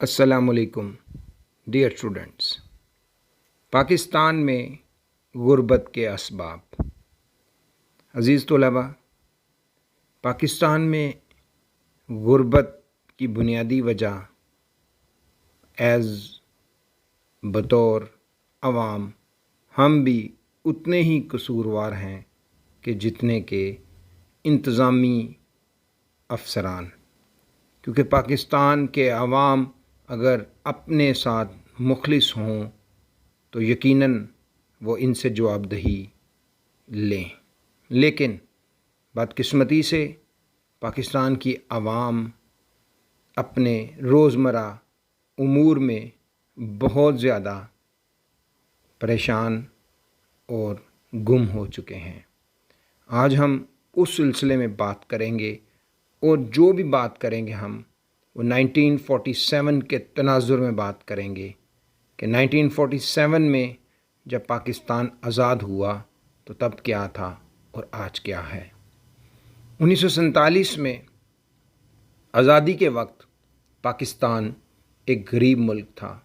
السلام علیکم dear students. Pakistan میں غربت کے اسباب۔ عزیز طلباء، پاکستان میں غربت کی بنیادی وجہ بطور عوام ہم بھی اتنے ہی قصوروار ہیں کہ جتنے کہ انتظامی افسران، کیونکہ پاکستان کے عوام اگر اپنے ساتھ مخلص ہوں تو یقیناً وہ ان سے جواب دہی لیں، لیکن بدقسمتی سے پاکستان کی عوام اپنے روزمرہ امور میں بہت زیادہ پریشان اور گم ہو چکے ہیں۔ آج ہم اس سلسلے میں بات کریں گے، اور جو بھی بات کریں گے ہم وہ 1947 کے تناظر میں بات کریں گے کہ 1947 میں جب پاکستان آزاد ہوا تو تب کیا تھا اور آج کیا ہے۔ 1947 میں آزادی کے وقت پاکستان ایک غریب ملک تھا،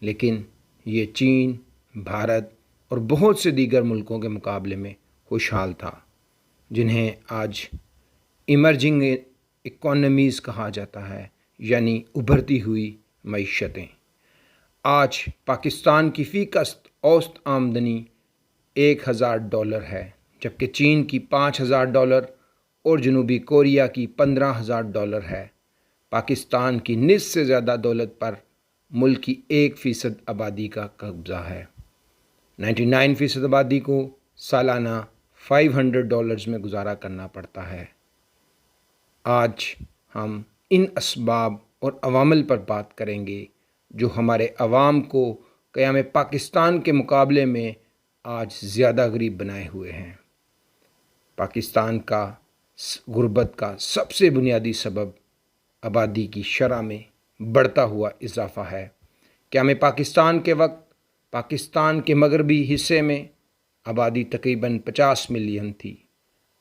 لیکن یہ چین، بھارت اور بہت سے دیگر ملکوں کے مقابلے میں خوشحال تھا، جنہیں آج ایمرجنگ اکانومیز کہا جاتا ہے، یعنی ابھرتی ہوئی معیشتیں۔ آج پاکستان کی فی کست اوسط آمدنی $1000 ہے، جبکہ چین کی $5000 اور جنوبی کوریا کی $15000 ہے۔ پاکستان کی نصف سے زیادہ دولت پر ملک کی 1% آبادی کا قبضہ ہے۔ 99% آبادی کو سالانہ $500 میں گزارا کرنا پڑتا ہے۔ آج ہم ان اسباب اور عوامل پر بات کریں گے جو ہمارے عوام کو قیام پاکستان کے مقابلے میں آج زیادہ غریب بنائے ہوئے ہیں۔ پاکستان کا غربت کا سب سے بنیادی سبب آبادی کی شرح میں بڑھتا ہوا اضافہ ہے۔ قیام پاکستان کے وقت پاکستان کے مغربی حصے میں آبادی تقریباً 50 ملین تھی۔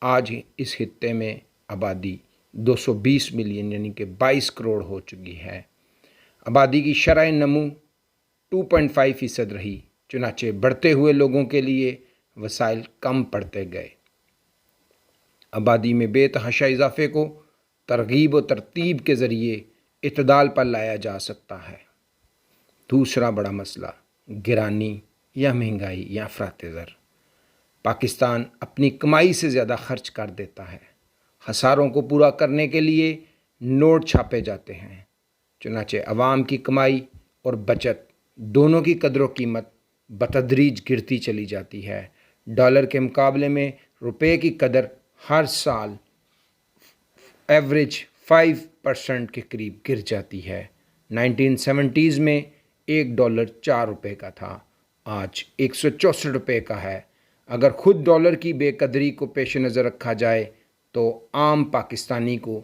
آج اس خطے میں آبادی 220 ملین یعنی کہ 22 کروڑ ہو چکی ہے۔ آبادی کی شرح نمو 2.5% رہی، چنانچہ بڑھتے ہوئے لوگوں کے لیے وسائل کم پڑتے گئے۔ آبادی میں بے تحاشا اضافے کو ترغیب و ترتیب کے ذریعے اعتدال پر لایا جا سکتا ہے۔ دوسرا بڑا مسئلہ گرانی یا مہنگائی یا افراط زر۔ پاکستان اپنی کمائی سے زیادہ خرچ کر دیتا ہے۔ خساروں کو پورا کرنے کے لیے نوٹ چھاپے جاتے ہیں، چنانچہ عوام کی کمائی اور بچت دونوں کی قدر و قیمت بتدریج گرتی چلی جاتی ہے۔ ڈالر کے مقابلے میں روپے کی قدر ہر سال ایوریج 5% کے قریب گر جاتی ہے۔ 1970s میں $1 4 کا تھا، آج $164 کا ہے۔ اگر خود ڈالر کی بے قدری کو پیش نظر رکھا جائے تو عام پاکستانی کو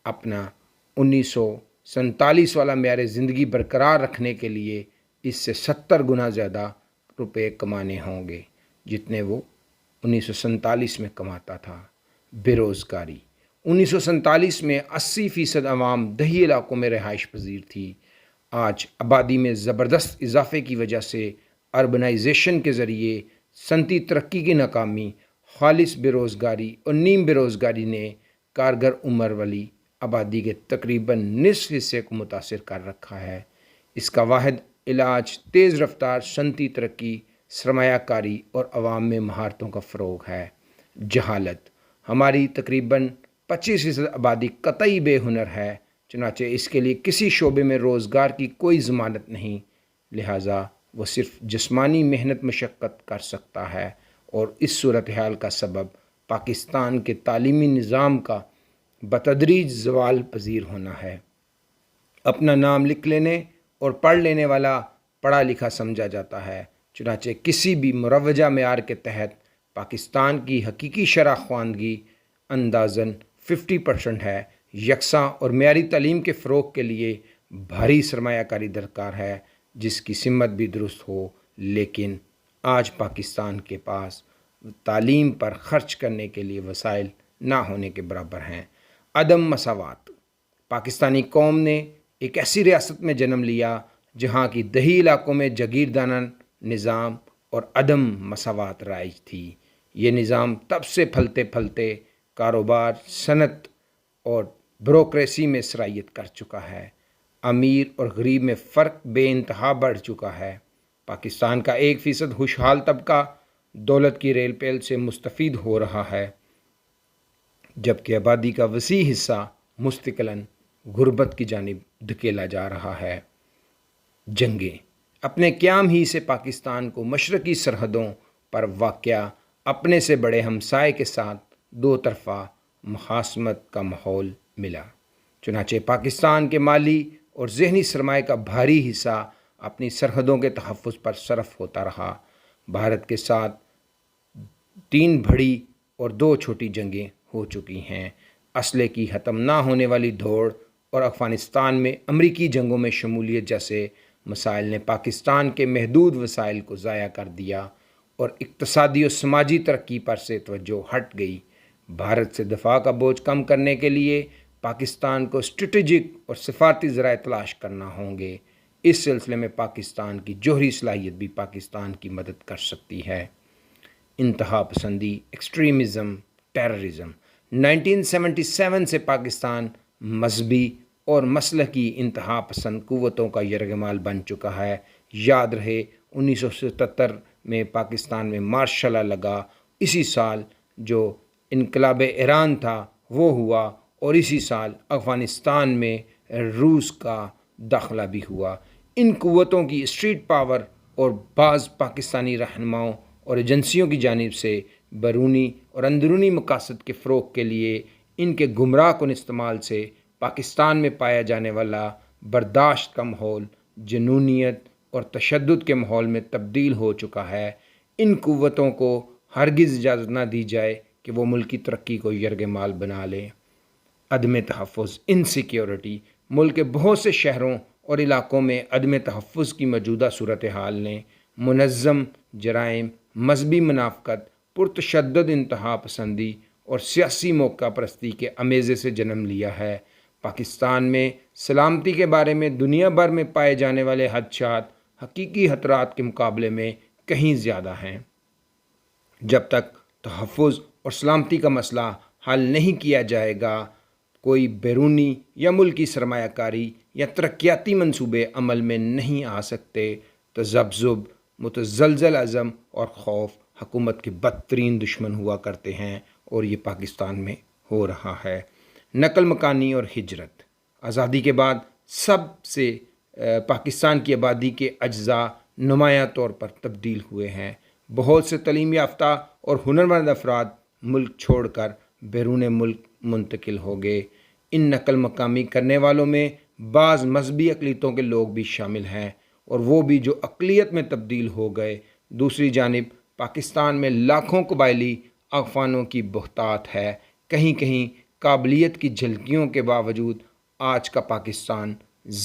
اپنا 1947 والا معیار زندگی برقرار رکھنے کے لیے اس سے 70 گنا زیادہ روپے کمانے ہوں گے جتنے وہ 1947 میں کماتا تھا۔ بے روزگاری 1947 میں 80% عوام دیہی علاقوں میں رہائش پذیر تھی۔ آج آبادی میں زبردست اضافے کی وجہ سے اربنائزیشن کے ذریعے صنعتی ترقی کی ناکامی، خالص بے روزگاری اور نیم بے روزگاری نے کارگر عمر والی آبادی کے تقریباً نصف حصے کو متاثر کر رکھا ہے۔ اس کا واحد علاج تیز رفتار صنعتی ترقی، سرمایہ کاری اور عوام میں مہارتوں کا فروغ ہے۔ جہالت ہماری تقریباً 25% آبادی قطعی بے ہنر ہے، چنانچہ اس کے لیے کسی شعبے میں روزگار کی کوئی ضمانت نہیں، لہٰذا وہ صرف جسمانی محنت مشقت کر سکتا ہے، اور اس صورتحال کا سبب پاکستان کے تعلیمی نظام کا بتدریج زوال پذیر ہونا ہے۔ اپنا نام لکھ لینے اور پڑھ لینے والا پڑھا لکھا سمجھا جاتا ہے، چنانچہ کسی بھی مروجہ معیار کے تحت پاکستان کی حقیقی شرح خواندگی اندازاً 50% ہے۔ یکساں اور معیاری تعلیم کے فروغ کے لیے بھاری سرمایہ کاری درکار ہے، جس کی سمت بھی درست ہو، لیکن آج پاکستان کے پاس تعلیم پر خرچ کرنے کے لیے وسائل نہ ہونے کے برابر ہیں۔ عدم مساوات پاکستانی قوم نے ایک ایسی ریاست میں جنم لیا جہاں کی دیہی علاقوں میں جاگیردارانہ نظام اور عدم مساوات رائج تھی۔ یہ نظام تب سے پھلتے پھلتے کاروبار، صنعت اور بیوروکریسی میں سرایت کر چکا ہے۔ امیر اور غریب میں فرق بے انتہا بڑھ چکا ہے۔ پاکستان کا 1% خوشحال طبقہ دولت کی ریل پیل سے مستفید ہو رہا ہے، جبکہ آبادی کا وسیع حصہ مستقلاً غربت کی جانب دھکیلا جا رہا ہے۔ جنگیں اپنے قیام ہی سے پاکستان کو مشرقی سرحدوں پر واقع اپنے سے بڑے ہمسائے کے ساتھ دو طرفہ مخاصمت کا ماحول ملا۔ چنانچہ پاکستان کے مالی اور ذہنی سرمایہ کا بھاری حصہ اپنی سرحدوں کے تحفظ پر صرف ہوتا رہا۔ بھارت کے ساتھ 3 بڑی اور 2 چھوٹی جنگیں ہو چکی ہیں۔ اسلحے کی ختم نہ ہونے والی دوڑ اور افغانستان میں امریکی جنگوں میں شمولیت جیسے مسائل نے پاکستان کے محدود وسائل کو ضائع کر دیا اور اقتصادی اور سماجی ترقی پر سے توجہ ہٹ گئی۔ بھارت سے دفاع کا بوجھ کم کرنے کے لیے پاکستان کو اسٹریٹجک اور سفارتی ذرائع تلاش کرنا ہوں گے۔ اس سلسلے میں پاکستان کی جوہری صلاحیت بھی پاکستان کی مدد کر سکتی ہے۔ انتہا پسندی، ایکسٹریمزم، ٹیررزم۔ 1977 سے پاکستان مذہبی اور مسلکی انتہا پسند قوتوں کا یرغمال بن چکا ہے۔ یاد رہے 1977 میں پاکستان میں مارشل لا لگا، اسی سال جو انقلاب ایران تھا وہ ہوا، اور اسی سال افغانستان میں روس کا داخلہ بھی ہوا۔ ان قوتوں کی اسٹریٹ پاور اور بعض پاکستانی رہنماؤں اور ایجنسیوں کی جانب سے بیرونی اور اندرونی مقاصد کے فروغ کے لیے ان کے گمراہ کن استعمال سے پاکستان میں پایا جانے والا برداشت کا ماحول جنونیت اور تشدد کے ماحول میں تبدیل ہو چکا ہے۔ ان قوتوں کو ہرگز اجازت نہ دی جائے کہ وہ ملکی ترقی کو یرغمال بنا لیں۔ عدم تحفظ، انسیکیورٹی۔ ملک کے بہت سے شہروں اور علاقوں میں عدم تحفظ کی موجودہ صورتحال نے منظم جرائم، مذہبی منافقت، پرتشدد انتہا پسندی اور سیاسی موقع پرستی کے امیزے سے جنم لیا ہے۔ پاکستان میں سلامتی کے بارے میں دنیا بھر میں پائے جانے والے خدشات حقیقی خطرات کے مقابلے میں کہیں زیادہ ہیں۔ جب تک تحفظ اور سلامتی کا مسئلہ حل نہیں کیا جائے گا، کوئی بیرونی یا ملکی سرمایہ کاری یا ترقیاتی منصوبے عمل میں نہیں آ سکتے۔ تذبذب، متزلزل عزم اور خوف حکومت کے بدترین دشمن ہوا کرتے ہیں، اور یہ پاکستان میں ہو رہا ہے۔ نقل مکانی اور ہجرت۔ آزادی کے بعد سب سے پاکستان کی آبادی کے اجزاء نمایاں طور پر تبدیل ہوئے ہیں۔ بہت سے تعلیم یافتہ اور ہنرمند افراد ملک چھوڑ کر بیرون ملک منتقل ہو گئے۔ ان نقل مکانی کرنے والوں میں بعض مذہبی اقلیتوں کے لوگ بھی شامل ہیں، اور وہ بھی جو اقلیت میں تبدیل ہو گئے۔ دوسری جانب پاکستان میں لاکھوں قبائلی افغانوں کی بہتات ہے۔ کہیں کہیں قابلیت کی جھلکیوں کے باوجود آج کا پاکستان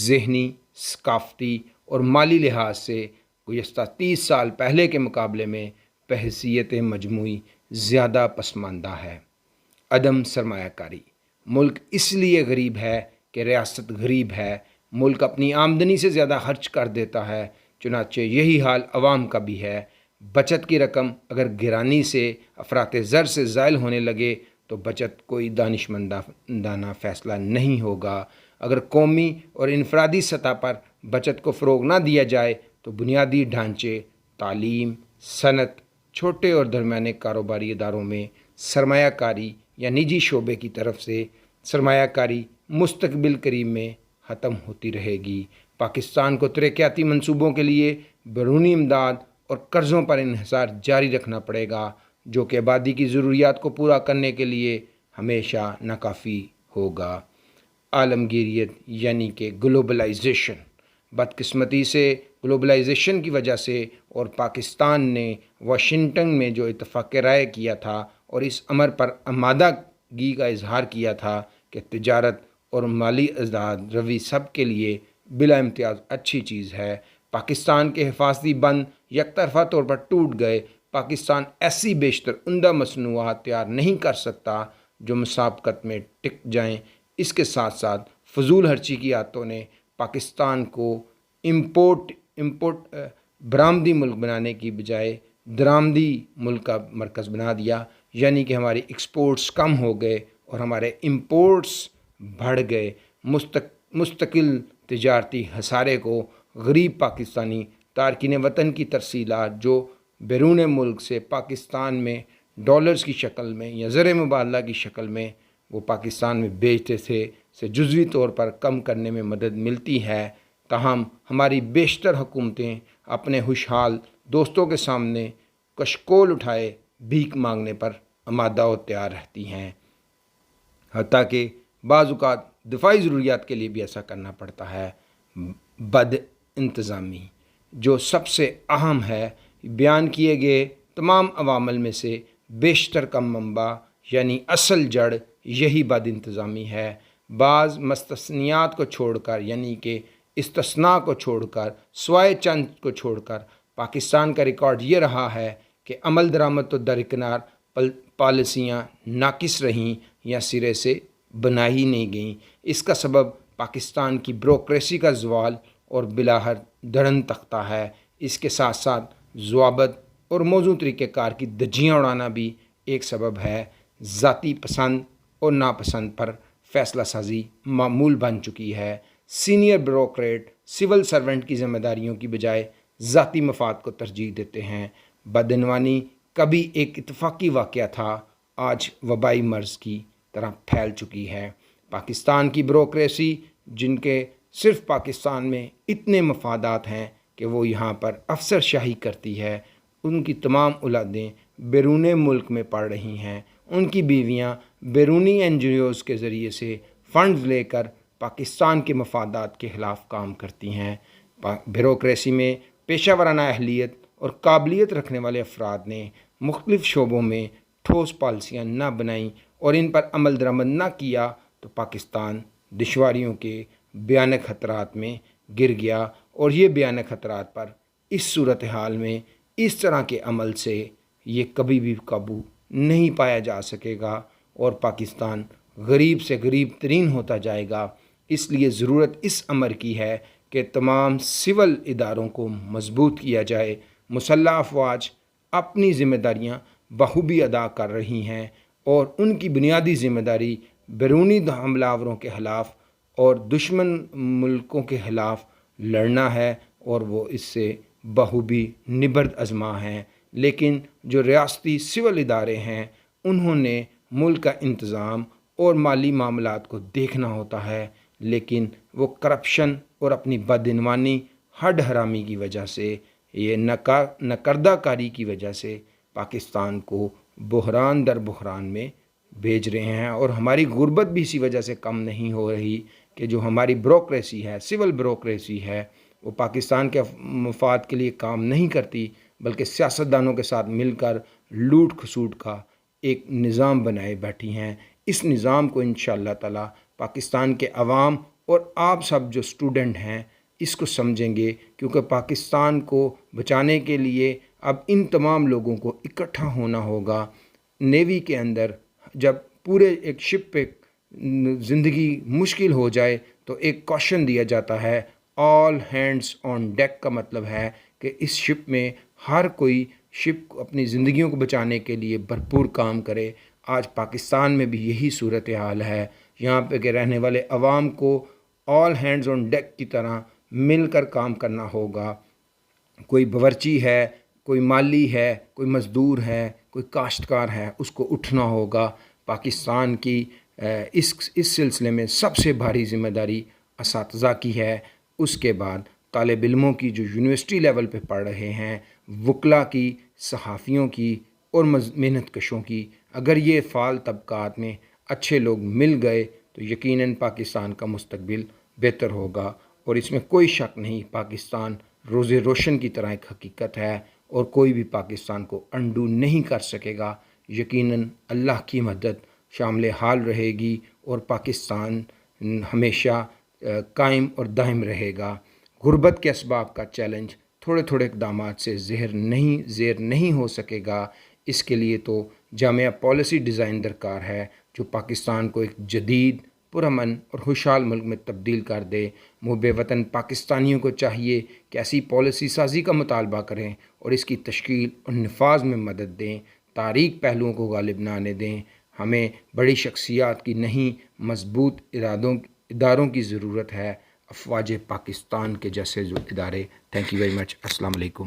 ذہنی، ثقافتی اور مالی لحاظ سے گزشتہ 30 سال پہلے کے مقابلے میں بحیثیت مجموعی زیادہ پسماندہ ہے۔ عدم سرمایہ کاری۔ ملک اس لیے غریب ہے کہ ریاست غریب ہے۔ ملک اپنی آمدنی سے زیادہ خرچ کر دیتا ہے، چنانچہ یہی حال عوام کا بھی ہے۔ بچت کی رقم اگر گرانی سے افراط زر سے زائل ہونے لگے تو بچت کوئی دانشمندانہ فیصلہ نہیں ہوگا۔ اگر قومی اور انفرادی سطح پر بچت کو فروغ نہ دیا جائے تو بنیادی ڈھانچے، تعلیم، صنعت، چھوٹے اور درمیانے کاروباری اداروں میں سرمایہ کاری یا نجی شعبے کی طرف سے سرمایہ کاری مستقبل قریب میں ختم ہوتی رہے گی۔ پاکستان کو ترقیاتی منصوبوں کے لیے بیرونی امداد اور قرضوں پر انحصار جاری رکھنا پڑے گا، جو کہ آبادی کی ضروریات کو پورا کرنے کے لیے ہمیشہ ناکافی ہوگا۔ عالمگیریت یعنی کہ گلوبلائزیشن۔ بدقسمتی سے گلوبلائزیشن کی وجہ سے اور پاکستان نے واشنگٹن میں جو اتفاق رائے کیا تھا اور اس امر پر آمادگی کا اظہار کیا تھا کہ تجارت اور مالی آزاد روی سب کے لیے بلا امتیاز اچھی چیز ہے، پاکستان کے حفاظتی بند یک طرفہ طور پر ٹوٹ گئے۔ پاکستان ایسی بیشتر عمدہ مصنوعات تیار نہیں کر سکتا جو مسابقت میں ٹک جائیں۔ اس کے ساتھ ساتھ فضول خرچی کی عادتوں نے پاکستان کو امپورٹ برآمدی ملک بنانے کی بجائے درآمدی ملک کا مرکز بنا دیا، یعنی کہ ہماری ایکسپورٹس کم ہو گئے اور ہمارے امپورٹس بڑھ گئے۔ مستقل تجارتی خسارے کو غریب پاکستانی تارکین وطن کی ترسیلات جو بیرون ملک سے پاکستان میں ڈالرز کی شکل میں یا زر مبادلہ کی شکل میں وہ پاکستان میں بیچتے تھے، سے جزوی طور پر کم کرنے میں مدد ملتی ہے۔ تاہم ہماری بیشتر حکومتیں اپنے خوشحال دوستوں کے سامنے کشکول اٹھائے بھیک مانگنے پر آمادہ و تیار رہتی ہیں، حتیٰ کہ بعض اوقات دفاعی ضروریات کے لیے بھی ایسا کرنا پڑتا ہے۔ بد انتظامی جو سب سے اہم ہے، بیان کیے گئے تمام عوامل میں سے بیشتر کا منبع یعنی اصل جڑ یہی بد انتظامی ہے۔ بعض مستثنیات کو چھوڑ کر، یعنی کہ استثناء کو چھوڑ کر، سوائے چند کو چھوڑ کر، پاکستان کا ریکارڈ یہ رہا ہے کہ عمل درآمد تو درکنار پالیسیاں ناقص رہیں یا سرے سے بنائی ہی نہیں گئیں۔ اس کا سبب پاکستان کی بیوروکریسی کا زوال اور بلاہر دھڑن تختہ ہے۔ اس کے ساتھ ساتھ ضوابط اور موزوں طریقہ کار کی دھجیاں اڑانا بھی ایک سبب ہے۔ ذاتی پسند اور ناپسند پر فیصلہ سازی معمول بن چکی ہے۔ سینئر بیوروکریٹ سول سرونٹ کی ذمہ داریوں کی بجائے ذاتی مفاد کو ترجیح دیتے ہیں۔ بدعنوانی کبھی ایک اتفاقی واقعہ تھا، آج وبائی مرض کی طرح پھیل چکی ہے۔ پاکستان کی بیوروکریسی جن کے صرف پاکستان میں اتنے مفادات ہیں کہ وہ یہاں پر افسر شاہی کرتی ہے، ان کی تمام اولادیں بیرون ملک میں پڑھ رہی ہیں، ان کی بیویاں بیرونی NGOs کے ذریعے سے فنڈز لے کر پاکستان کے مفادات کے خلاف کام کرتی ہیں۔ بیوروکریسی میں پیشہ ورانہ اہلیت اور قابلیت رکھنے والے افراد نے مختلف شعبوں میں ٹھوس پالیسیاں نہ بنائیں اور ان پر عمل درآمد نہ کیا تو پاکستان دشواریوں کے بھیانک خطرات میں گر گیا، اور یہ بھیانک خطرات پر اس صورتحال میں اس طرح کے عمل سے یہ کبھی بھی قابو نہیں پایا جا سکے گا اور پاکستان غریب سے غریب ترین ہوتا جائے گا۔ اس لیے ضرورت اس امر کی ہے کہ تمام سول اداروں کو مضبوط کیا جائے۔ مسلح افواج اپنی ذمہ داریاں بخوبی ادا کر رہی ہیں اور ان کی بنیادی ذمہ داری بیرونی حملہ آوروں کے خلاف اور دشمن ملکوں کے خلاف لڑنا ہے، اور وہ اس سے بخوبی نبرد ازما ہیں۔ لیکن جو ریاستی سول ادارے ہیں انہوں نے ملک کا انتظام اور مالی معاملات کو دیکھنا ہوتا ہے، لیکن وہ کرپشن اور اپنی بدعنوانی ہڈ حرامی کی وجہ سے، یہ نکردہ کاری کی وجہ سے پاکستان کو بحران در بحران میں بھیج رہے ہیں، اور ہماری غربت بھی اسی وجہ سے کم نہیں ہو رہی کہ جو ہماری بیوروکریسی ہے، سول بیوروکریسی ہے، وہ پاکستان کے مفاد کے لیے کام نہیں کرتی، بلکہ سیاستدانوں کے ساتھ مل کر لوٹ کھسوٹ کا ایک نظام بنائے بیٹھی ہیں۔ اس نظام کو انشاءاللہ تعالی پاکستان کے عوام اور آپ سب جو اسٹوڈنٹ ہیں اس کو سمجھیں گے، کیونکہ پاکستان کو بچانے کے لیے اب ان تمام لوگوں کو اکٹھا ہونا ہوگا۔ نیوی کے اندر جب پورے ایک شپ پہ زندگی مشکل ہو جائے تو ایک کوشچن دیا جاتا ہے، آل ہینڈز آن ڈیک، کا مطلب ہے کہ اس شپ میں ہر کوئی شپ کو اپنی زندگیوں کو بچانے کے لیے بھرپور کام کرے۔ آج پاکستان میں بھی یہی صورتحال ہے، یہاں پہ کہ رہنے والے عوام کو آل ہینڈز آن ڈیک کی طرح مل کر کام کرنا ہوگا۔ کوئی باورچی ہے، کوئی مالی ہے، کوئی مزدور ہے، کوئی کاشتکار ہے، اس کو اٹھنا ہوگا۔ پاکستان کی اس سلسلے میں سب سے بھاری ذمہ داری اساتذہ کی ہے، اس کے بعد طالب علموں کی جو یونیورسٹی لیول پہ پڑھ رہے ہیں، وکلاء کی، صحافیوں کی اور محنت کشوں کی۔ اگر یہ فعال طبقات میں اچھے لوگ مل گئے تو یقیناً پاکستان کا مستقبل بہتر ہوگا، اور اس میں کوئی شک نہیں، پاکستان روز روشن کی طرح ایک حقیقت ہے اور کوئی بھی پاکستان کو انڈو نہیں کر سکے گا۔ یقیناً اللہ کی مدد شامل حال رہے گی اور پاکستان ہمیشہ قائم اور دائم رہے گا۔ غربت کے اسباب کا چیلنج تھوڑے تھوڑے اقدامات سے زیر نہیں ہو سکے گا۔ اس کے لیے تو جامع پالیسی ڈیزائن درکار ہے جو پاکستان کو ایک جدید پرامن اور خوشحال ملک میں تبدیل کر دے۔ محب وطن پاکستانیوں کو چاہیے کہ ایسی پالیسی سازی کا مطالبہ کریں اور اس کی تشکیل اور نفاذ میں مدد دیں، تاریک پہلوؤں کو غالب نہ آنے دیں۔ ہمیں بڑی شخصیات کی نہیں، مضبوط اداروں کی ضرورت ہے، افواج پاکستان کے جیسے ادارے۔ Thank you very much. السلام علیکم۔